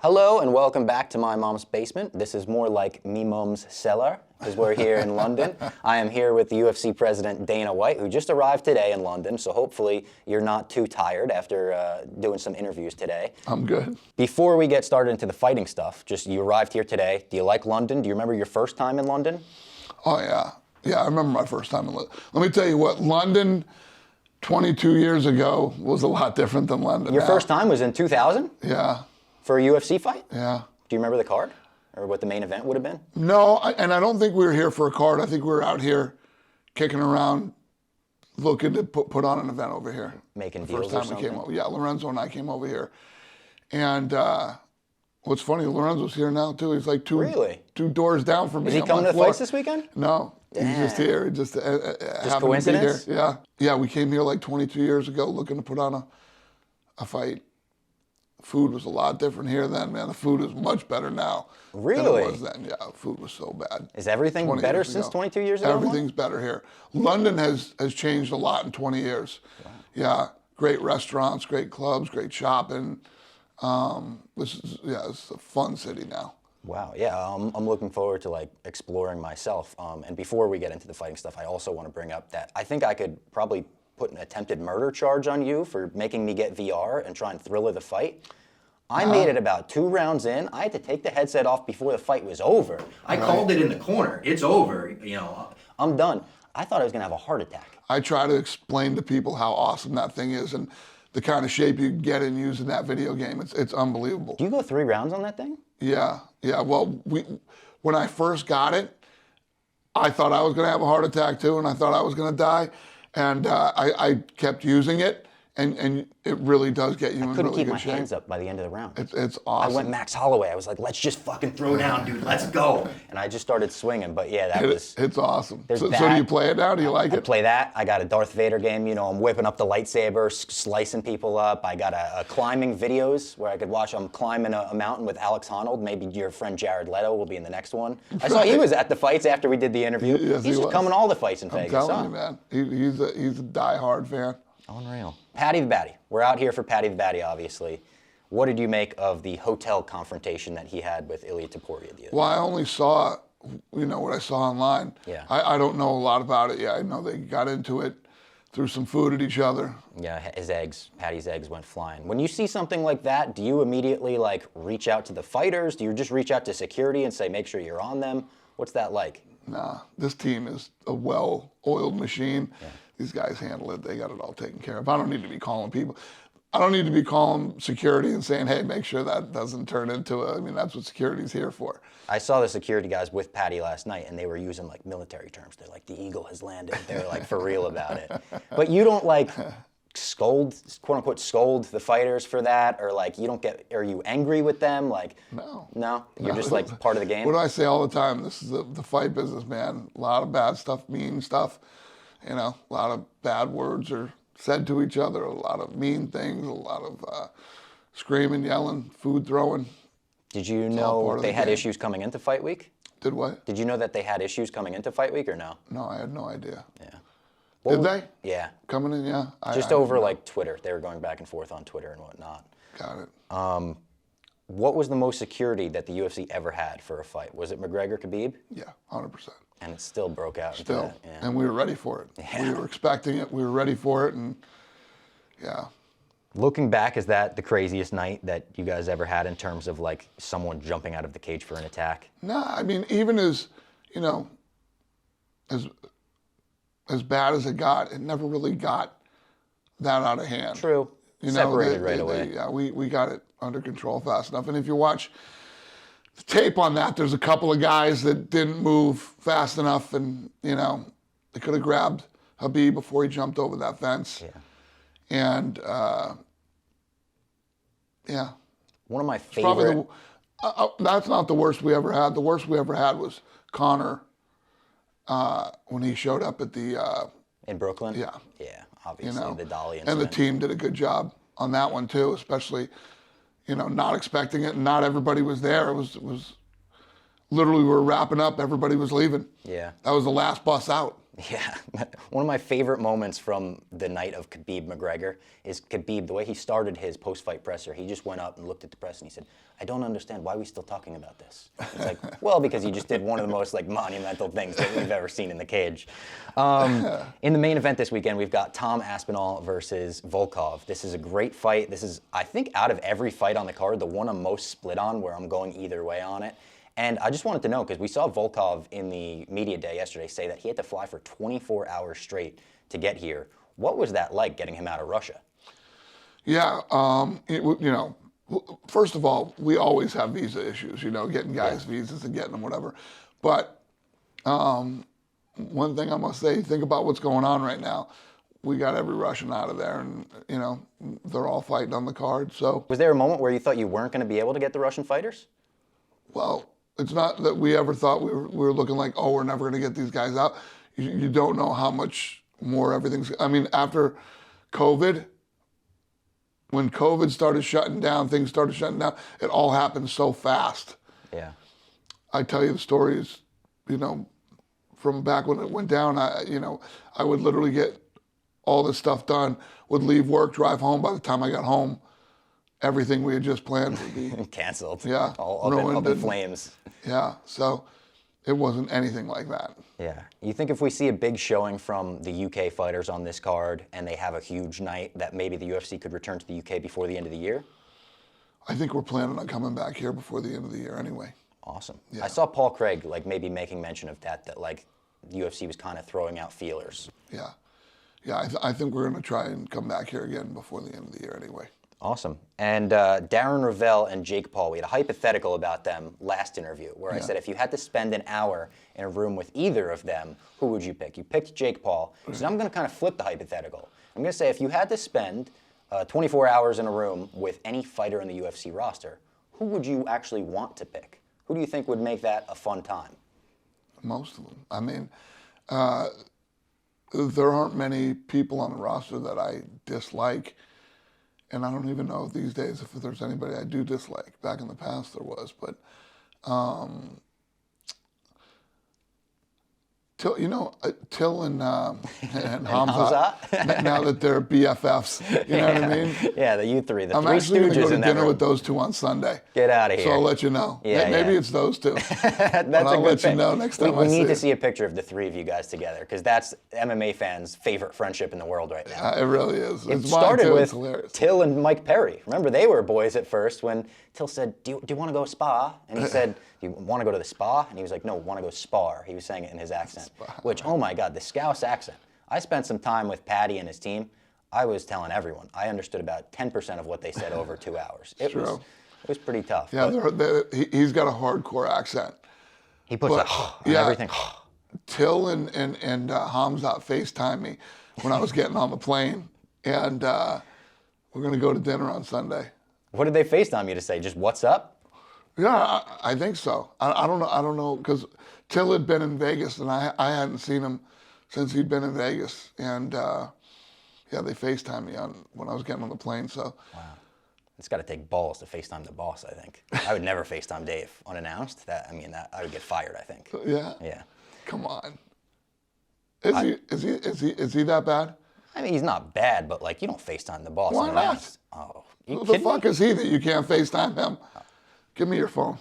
Hello and welcome back to my mom's basement. This is more like me mom's cellar because we're here in London. I am here with the UFC president Dana White, who just arrived today in London, so hopefully you're not too tired after doing some interviews today. I'm good. Before we get started into the fighting stuff, just you arrived here today. Do you like London? Do you remember your first time in London? Oh yeah. Yeah, I remember my first time in London. Let me tell you what, London 22 years ago was a lot different than London Your now. first time was in 2000? Yeah. For a UFC fight? Yeah. Do you remember the card? Or what the main event would have been? No, and I don't think we were here for a card. I think we were out here kicking around, looking to put on an event over here. Making the deals first time or something? we came over. Yeah, Lorenzo and I came over here. And what's funny, Lorenzo's here now too. He's like two doors down from me. Is he coming to the fights this weekend? No, Damn. he's just here. He just coincidence? To be here. Yeah, we came here like 22 years ago looking to put on a fight. Food was a lot different here then, man. The food is much better now Really? than it was then. Yeah, food was so bad. Is everything better since 22 years ago? Everything's better here. London has changed a lot in 20 years. Wow. Yeah, great restaurants, great clubs, great shopping. It's a fun city now. Wow, yeah, I'm looking forward to like exploring myself. And before we get into the fighting stuff, I also want to bring up that I think I could probably put an attempted murder charge on you for making me get VR and try and thriller the fight. I made it about 2 rounds in. I had to take the headset off before the fight was over. I called it in the corner. It's over. You know, I'm done. I thought I was gonna have a heart attack. I try to explain to people how awesome that thing is and the kind of shape you get in using that video game. It's unbelievable. Do you go 3 rounds on that thing? Yeah. Well, when I first got it, I thought I was gonna have a heart attack too, and I thought I was gonna die. And I kept using it, and it really does get you in really good shape. I couldn't keep my hands up by the end of the round. It's awesome. I went Max Holloway. I was like, let's just fucking throw down, dude. Let's go. And I just started swinging. But yeah, it's awesome. So that. do you play it now? Do you like it? I play that. I got a Darth Vader game. You know, I'm whipping up the lightsaber, slicing people up. I got a climbing videos where I could watch. I'm climbing a mountain with Alex Honnold. Maybe your friend Jared Leto will be in the next one. I saw he was at the fights after we did the interview. Yes, He's just coming all the fights in Vegas. I'm telling you, man. He's a diehard fan. Unreal. Paddy the Baddy. We're out here for Paddy the Baddy, obviously. What did you make of the hotel confrontation that he had with Ilia Topuria the other day? Well, I only saw, what I saw online. Yeah. I don't know a lot about it. Yeah, I know they got into it, threw some food at each other. Yeah, Paddy's eggs went flying. When you see something like that, do you immediately like reach out to the fighters? Do you just reach out to security and say, make sure you're on them? What's that like? Nah, this team is a well-oiled machine. Yeah. These guys handle it. They got it all taken care of. I don't need to be calling people. I don't need to be calling security and saying, hey, make sure that doesn't turn into that's what security's here for. I saw the security guys with Paddy last night, and they were using like military terms. They're like, the eagle has landed. They're like for real about it. But you don't like scold, quote unquote, scold the fighters for that, or like you don't get, are you angry with them? Like, no, you're just like part of the game. What do I say all the time? This is the fight business, man. A lot of bad stuff, mean stuff. A lot of bad words are said to each other, a lot of mean things, a lot of screaming, yelling, food throwing. Did you know they had issues coming into fight week? Did what? Did you know that they had issues coming into fight week or no? No, I had no idea. Yeah. Did they? Yeah. Coming in, yeah. Just over like Twitter. They were going back and forth on Twitter and whatnot. Got it. What was the most security that the UFC ever had for a fight? Was it McGregor-Khabib? Yeah, 100%. And it still broke out. Still, and we were ready for it. Yeah. We were expecting it. We were ready for it, and yeah. Looking back, is that the craziest night that you guys ever had in terms of like someone jumping out of the cage for an attack? Nah, even as as bad as it got, it never really got that out of hand. True. Separated right away. Yeah, we got it under control fast enough. And if you watch the tape on that, there's a couple of guys that didn't move fast enough, and they could have grabbed Khabib before he jumped over that fence. Yeah. And yeah. One of my favorite. That's not the worst we ever had. The worst we ever had was Conor when he showed up at the. In Brooklyn? Yeah. Yeah, obviously, the Dolly incident. And the team did a good job on that one too, especially, not expecting it. Not everybody was there. It was literally we were wrapping up. Everybody was leaving. Yeah. That was the last bus out. Yeah, one of my favorite moments from the night of Khabib McGregor is Khabib, the way he started his post-fight presser, he just went up and looked at the press and he said, I don't understand, why are we still talking about this? It's like, well, because you just did one of the most like monumental things that we've ever seen in the cage. In the main event this weekend, we've got Tom Aspinall versus Volkov. This is a great fight. This is, I think, out of every fight on the card, the one I'm most split on, where I'm going either way on it. And I just wanted to know, because we saw Volkov in the media day yesterday say that he had to fly for 24 hours straight to get here. What was that like, getting him out of Russia? Yeah, first of all, we always have visa issues, getting guys visas and getting them, whatever. But one thing I must say, think about what's going on right now. We got every Russian out of there, and, they're all fighting on the card, so. Was there a moment where you thought you weren't going to be able to get the Russian fighters? Well, it's not that we ever thought we were looking like, oh, we're never going to get these guys out. You don't know how much more everything's. I mean, after COVID, when COVID started shutting down, things started shutting down, it all happened so fast. Yeah. I tell you the stories, from back when it went down, I would literally get all this stuff done, would leave work, drive home. By the time I got home, everything we had just planned would be canceled. Yeah. All up in flames. Yeah. So it wasn't anything like that. Yeah. You think if we see a big showing from the UK fighters on this card and they have a huge night, that maybe the UFC could return to the UK before the end of the year? I think we're planning on coming back here before the end of the year anyway. Awesome. Yeah. I saw Paul Craig maybe making mention of that the UFC was kind of throwing out feelers. Yeah. Yeah, I think we're going to try and come back here again before the end of the year anyway. Awesome. And Darren Ravel and Jake Paul, we had a hypothetical about them last interview where I said if you had to spend an hour in a room with either of them, who would you pick? You picked Jake Paul. So I'm going to kind of flip the hypothetical. I'm going to say if you had to spend 24 hours in a room with any fighter in the UFC roster, who would you actually want to pick? Who do you think would make that a fun time? Most of them. I mean, there aren't many people on the roster that I dislike. And I don't even know these days if there's anybody I do dislike. Back in the past there was, but Till and Hamza, now that they're BFFs, you know what I mean? Yeah, you three, the I'm three actually going to go stooges to in that dinner room. with those two on Sunday. Get out of here. So I'll let you know. Yeah, Maybe it's those two. That's I'll a good let pick. you know next time we I see need to you. see a picture of the three of you guys together, because that's MMA fans' favorite friendship in the world right now. It really is. It It's mine started too. with It's hilarious. Till and Mike Perry. Remember, they were boys at first when Till said, do you want to go spa? And he said, do you want to go to the spa? And he was like, no, want to go spar. He was saying it in his accent, which, oh my God, the Scouse accent. I spent some time with Paddy and his team. I was telling everyone. I understood about 10% of what they said over 2 hours. It was pretty tough. Yeah, he's got a hardcore accent. He puts on everything. Till and Hamza FaceTimed me when I was getting on the plane, and we're going to go to dinner on Sunday. What did they FaceTime you to say? Just what's up? Yeah, I think so. I don't know, because Till had been in Vegas, and I hadn't seen him since he'd been in Vegas, and they FaceTimed me when I was getting on the plane. So, wow, it's got to take balls to FaceTime the boss. I think I would never FaceTime Dave unannounced. That I would get fired. I think. Yeah. Yeah. Come on. Is he that bad? I mean, he's not bad, but you don't FaceTime the boss Why unannounced. Oh, Who the fuck is he that you can't FaceTime him? Give me your phone.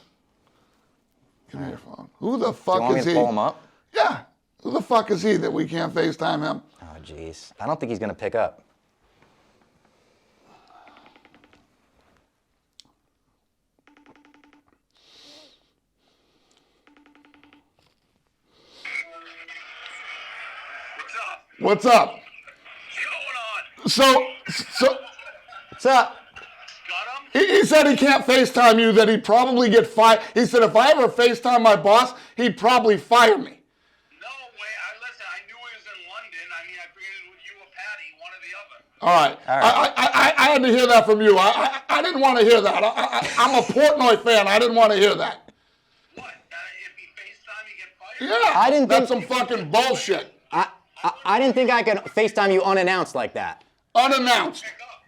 Give me your phone. Who the fuck Do you want is me he? to pull him up? Yeah. Who the fuck is he that we can't FaceTime him? Oh, jeez. I don't think he's going to pick up. What's up? What's going on? So What's up? Got him? he said he can't FaceTime you, that he'd probably get fired. He said if I ever FaceTime my boss, he'd probably fire me. No way. Listen, I knew he was in London. I mean, I figured it was you or Paddy, one or the other. All right. I had to hear that from you. I didn't want to hear that. I'm a Portnoy fan. I didn't want to hear that. What? If he FaceTime, he get fired? Yeah. I didn't That's think- some fucking bullshit. I didn't think I could FaceTime you unannounced like that. Unannounced. Pick up.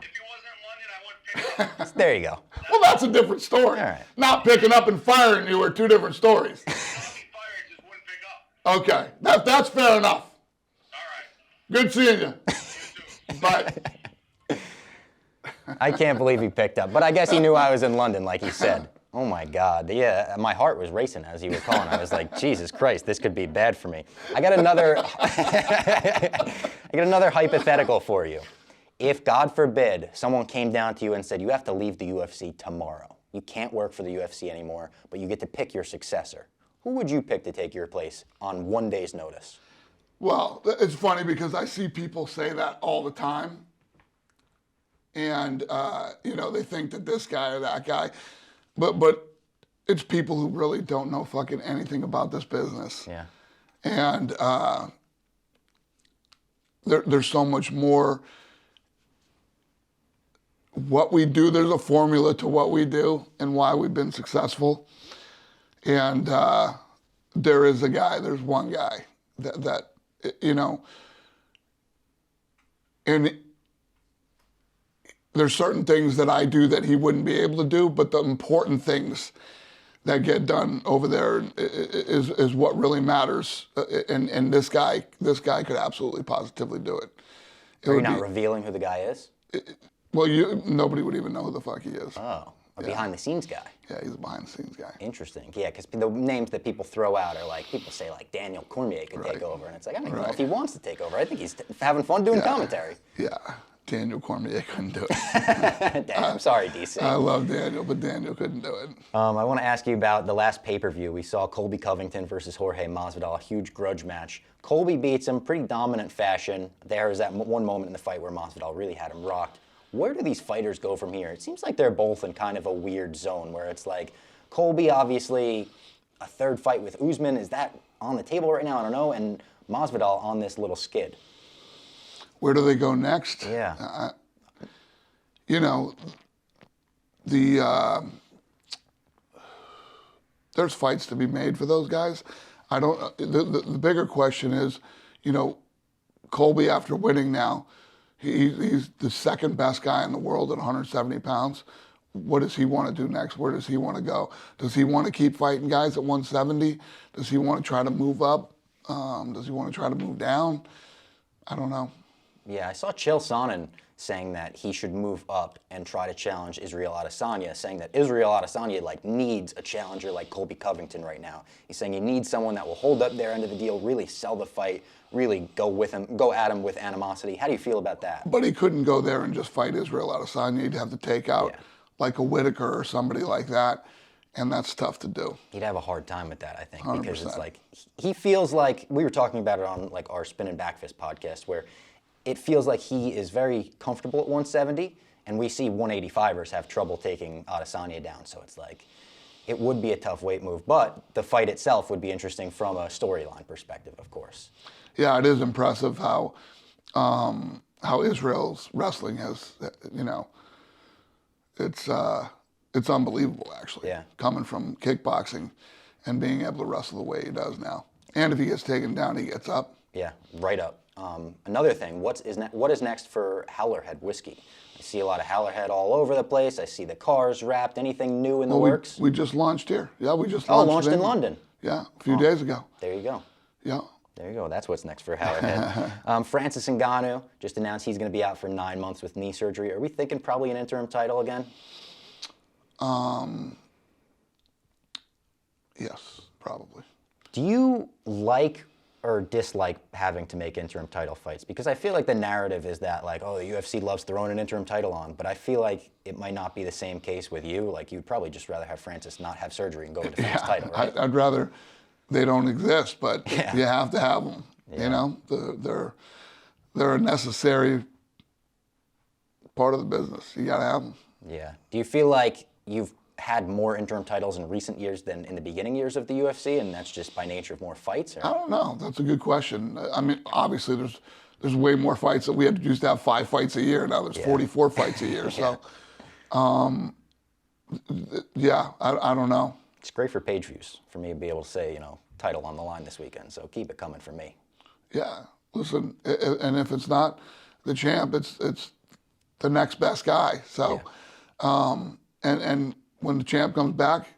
If he wasn't in London, I wouldn't pick up. There you go. Well, that's a different story. All right. Not picking up and firing you are two different stories. If he fired, just wouldn't pick up. Okay, that's fair enough. All right. Good seeing you. You too. Bye. I can't believe he picked up. But I guess he knew I was in London, like he said. Oh my God. Yeah, my heart was racing as you were calling. I was like, Jesus Christ, this could be bad for me. I got another hypothetical for you. If, God forbid, someone came down to you and said, you have to leave the UFC tomorrow. You can't work for the UFC anymore, but you get to pick your successor. Who would you pick to take your place on 1 day's notice? Well, it's funny because I see people say that all the time. And, they think that this guy or that guy. But it's people who really don't know fucking anything about this business. Yeah. And there's so much more. What we do, there's a formula to what we do and why we've been successful. And there's one guy that and there's certain things that I do that he wouldn't be able to do, but the important things that get done over there is what really matters. And this guy could absolutely positively do it. Are you not revealing who the guy is? Well, nobody would even know who the fuck he is. Oh, a behind-the-scenes guy. Yeah, he's a behind-the-scenes guy. Interesting. Yeah, because the names that people throw out are like, people say like Daniel Cormier could take over, and it's like, I don't even know if he wants to take over. I think he's having fun doing commentary. Yeah, Daniel Cormier couldn't do it. Damn, I'm sorry, DC. I love Daniel, but Daniel couldn't do it. I want to ask you about the last pay-per-view. We saw Colby Covington versus Jorge Masvidal, a huge grudge match. Colby beats him, pretty dominant fashion. There was that one moment in the fight where Masvidal really had him rocked. Where do these fighters go from here? It seems like they're both in kind of a weird zone where it's like, Colby, obviously, a third fight with Usman. Is that on the table right now? I don't know. And Masvidal on this little skid. Where do they go next? Yeah. There's fights to be made for those guys. The bigger question is, Colby, after winning now, he's the second best guy in the world at 170 pounds. What does he want to do next? Where does he want to go? Does he want to keep fighting guys at 170? Does he want to try to move up? Does he want to try to move down? I don't know. Yeah, I saw Chael Sonnen saying that he should move up and try to challenge Israel Adesanya, saying that Israel Adesanya needs a challenger like Colby Covington right now. He's saying he needs someone that will hold up their end of the deal, really sell the fight, really go at him with animosity. How do you feel about that? But he couldn't go there and just fight Israel Adesanya. He'd have to take out like a Whitaker or somebody like that, and that's tough to do. He'd have a hard time with that, I think, 100%. because it's like he feels like, we were talking about it on our Spin and Backfist podcast, where it feels like he is very comfortable at 170, and we see 185ers have trouble taking Adesanya down. So it's like, it would be a tough weight move, but the fight itself would be interesting from a storyline perspective, of course. Yeah, it is impressive how Israel's wrestling has, it's unbelievable actually. Yeah. Coming from kickboxing and being able to wrestle the way he does now. And if he gets taken down, he gets up. Yeah, right up. Another thing, what is next for Howlerhead Whiskey? I see a lot of Howlerhead all over the place. I see the cars wrapped. Anything new in the works? We just launched here. Yeah, we just launched. Launched in London. Yeah, a few days ago. There you go. Yeah. There you go. That's what's next for Howlerhead. Francis Ngannou just announced he's going to be out for 9 months with knee surgery. Are we thinking probably an interim title again? Yes, probably. Do you like or dislike having to make interim title fights? Because I feel like the narrative is that the UFC loves throwing an interim title on, but I feel like it might not be the same case with you. Like, you'd probably just rather have Francis not have surgery and go to defend his title, right? I'd rather they don't exist, but you have to have them. Yeah. They're a necessary part of the business. You got to have them. Yeah. Do you feel like you've had more interim titles in recent years than in the beginning years of the UFC, and that's just by nature of more fights? Or? I don't know. That's a good question. I mean, obviously, there's way more fights. That we used to have 5 fights a year. Now there's 44 fights a year. So, I don't know. It's great for page views for me to be able to say, title on the line this weekend. So keep it coming for me. Yeah. Listen, and if it's not the champ, it's the next best guy. So, and when the champ comes back,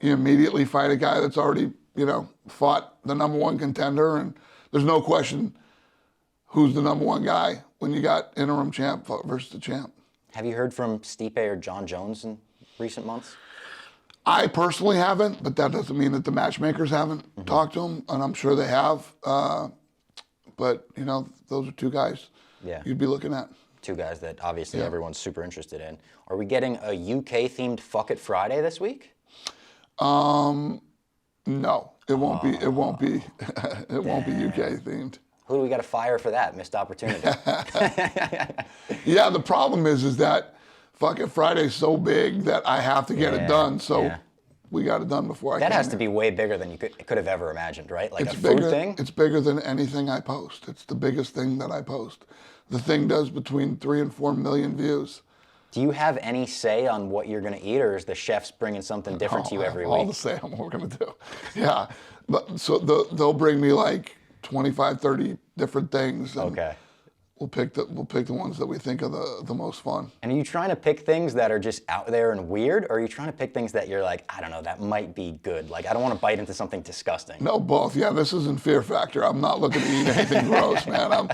you immediately fight a guy that's already fought the number one contender, and there's no question who's the number one guy when you got interim champ versus the champ. Have you heard from Stipe or John Jones in recent months? I personally haven't, but that doesn't mean that the matchmakers haven't talked to him, and I'm sure they have. But, those are two guys you'd be looking at. Two guys that obviously everyone's super interested in. Are we getting a UK-themed Fuck It Friday this week? No, it won't be. It won't be. It won't be UK themed. Who do we got to fire for that? Missed opportunity. Yeah, the problem is that Fuck It Friday's so big that I have to get it done. So we got it done before I came That has to here. be way bigger than you could have ever imagined, right? Like It's a food bigger, thing? It's bigger than anything I post. It's the biggest thing that I post. The thing does between 3 and 4 million views. Do you have any say on what you're going to eat, or is the chefs bringing something different to you every All week? the say on what we're gonna do. Yeah, but so they'll bring me like 25, 30 different things. And Okay. We'll pick the ones that we think are the most fun. And are you trying to pick things that are just out there and weird, or are you trying to pick things that you're like, I don't know, that might be good? Like, I don't want to bite into something disgusting. No, both. Yeah, this isn't Fear Factor. I'm not looking to eat anything gross, man.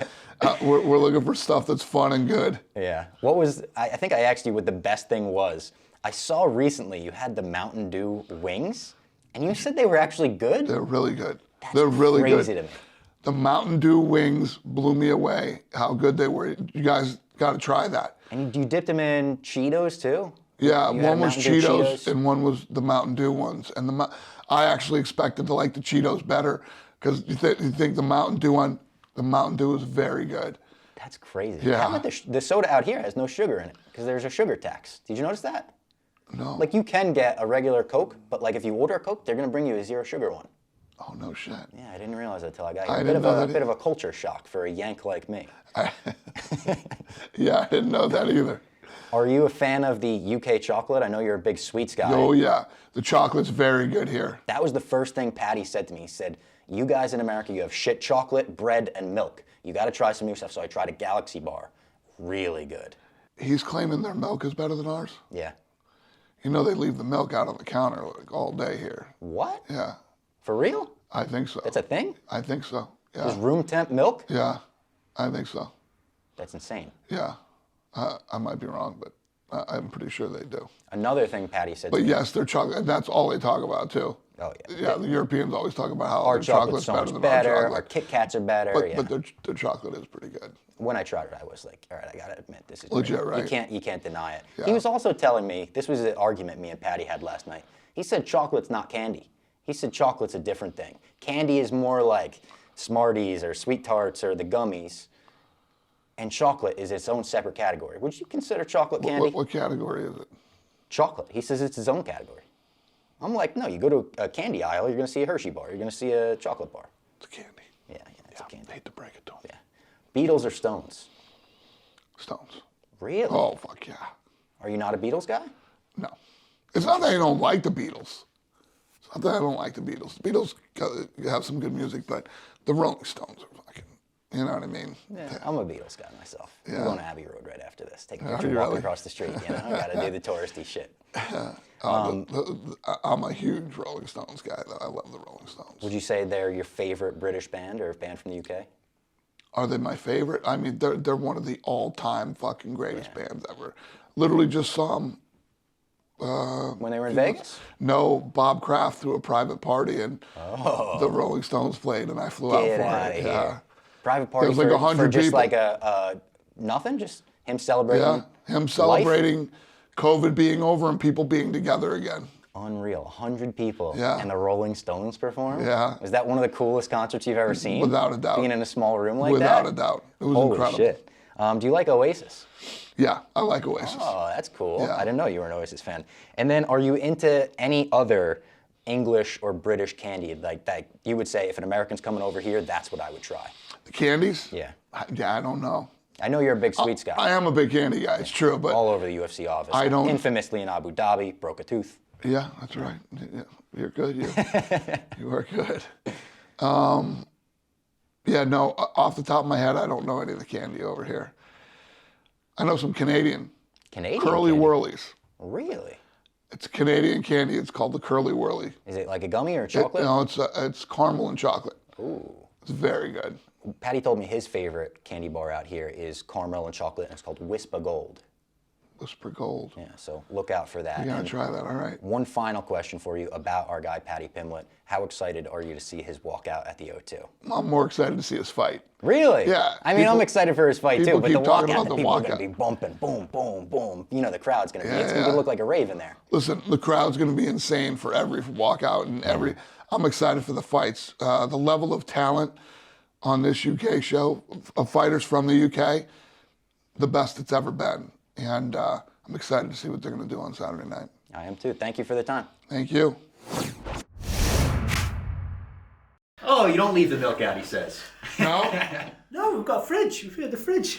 We're looking for stuff that's fun and good. Yeah. What was, I think I asked you what the best thing was. I saw recently you had the Mountain Dew wings, and you said they were actually good? They're really good. That's They're really crazy good. to me. The Mountain Dew wings blew me away. How good they were. You guys got to try that. And you dipped them in Cheetos too? Yeah, You had one was Mountain Dew Cheetos and one was the Mountain Dew ones. And I actually expected to like the Cheetos better because you think the Mountain Dew is very good. That's crazy. Yeah. How about the soda out here has no sugar in it because there's a sugar tax. Did you notice that? No. Like you can get a regular Coke, but like if you order a Coke, they're gonna bring you a zero sugar one. Oh, no shit. Yeah, I didn't realize that until I got here. I A didn't know that bit of a culture shock for a Yank like me. Yeah, I didn't know that either. Are you a fan of the UK chocolate? I know you're a big sweets guy. Oh, yeah. The chocolate's very good here. That was the first thing Paddy said to me. He said, you guys in America, you have shit chocolate, bread, and milk. You got to try some new stuff. So I tried a Galaxy bar. Really good. He's claiming their milk is better than ours. Yeah. You know they leave the milk out on the counter like all day here. What? Yeah, For real? I think so. That's a thing? I think so. There's Yeah, room temp milk? yeah, I think so. That's insane. Yeah, I might be wrong, but I'm pretty sure they do. Another thing Paddy said But to me. yes, their chocolate. That's all they talk about too. Oh, yeah. Yeah, the Europeans always talk about how Our their chocolate's chocolate's so much better than better. our Our chocolate. Kit Kats are better. But, yeah. but their chocolate is pretty good. When I tried it, I was like, all right, I gotta admit, this is Legit, great. right? You can't deny it. Yeah. He was also telling me, this was an argument me and Paddy had last night. He said chocolate's not candy. He said chocolate's a different thing. Candy is more like Smarties or Sweet Tarts or the gummies. And chocolate is its own separate category. Would you consider chocolate candy? What category is it? Chocolate. He says it's its own category. I'm like, no, you go to a candy aisle, you're gonna see a Hershey bar, you're gonna see a chocolate bar. It's candy. Yeah, it's a candy. I hate to break it to them. Yeah. Beatles or Stones? Stones. Really? Oh fuck yeah. Are you not a Beatles guy? No. It's not that I don't like the Beatles. It's not that I don't like the Beatles. The Beatles have some good music, but the Rolling Stones are fucking, you know what I mean? Yeah, I'm a Beatles guy myself. Yeah. I'm going to Abbey Road right after this. Take a Are picture you walking really? across the street. You know, I got to do the touristy shit. I'm a huge Rolling Stones guy, though. I love the Rolling Stones. Would you say they're your favorite British band or band from the UK? Are they my favorite? I mean, they're one of the all-time fucking greatest bands ever. Literally just saw them. When they were in Vegas? No, Bob Kraft threw a private party, and the Rolling Stones played, and I flew out Get for out it. of Yeah. here. Private party was like for 100 just people. like a nothing? Just him celebrating? Yeah, him celebrating COVID being over and people being together again. Unreal. 100 people. Yeah. And the Rolling Stones performed? Yeah. Was that one of the coolest concerts you've ever seen? Without a doubt. Being in a small room like Without that? a doubt. It was Holy incredible. shit. Do you like Oasis? Yeah, I like Oasis. Oh, that's cool. Yeah. I didn't know you were an Oasis fan. And then are you into any other English or British candy like that you would say if an American's coming over here, that's what I would try? The candies? Yeah. I don't know. I know you're a big sweets guy. I am a big candy guy, it's true, but All over the UFC office. I don't- Infamously in Abu Dhabi, broke a tooth. yeah, that's right. Yeah, you're good. You are good. Yeah, no, off the top of my head, I don't know any of the candy over here. I know some Canadian. Canadian Curly candy? Whirlies. Really? It's Canadian candy. It's called the Curly Whirly. Is it like a gummy or chocolate? No, it's caramel and chocolate. Ooh. It's very good. Paddy told me his favorite candy bar out here is caramel and chocolate, and it's called Whisper Gold. Whisper Gold. Yeah, so look out for that. You gotta And try that. All right. one final question for you about our guy Paddy Pimblett. How excited are you to see his walkout at the O2? I'm more excited to see his fight. Really? Yeah. I mean, I'm excited for his fight too, people but the keep talking walkout, about the the people are walkout. going to be bumping, boom, boom, boom. You know, the crowd's going to be, Yeah, it's going to yeah. look like a rave in there. Listen, the crowd's going to be insane for every walkout and every. I'm excited for the fights. The level of talent on this UK show of fighters from the UK, the best it's ever been, and I'm excited to see what they're going to do on Saturday night. I am too. Thank you for the time. Thank you. Oh, you don't leave the milk out, he says. No. No, we've got a fridge. We've had the fridge.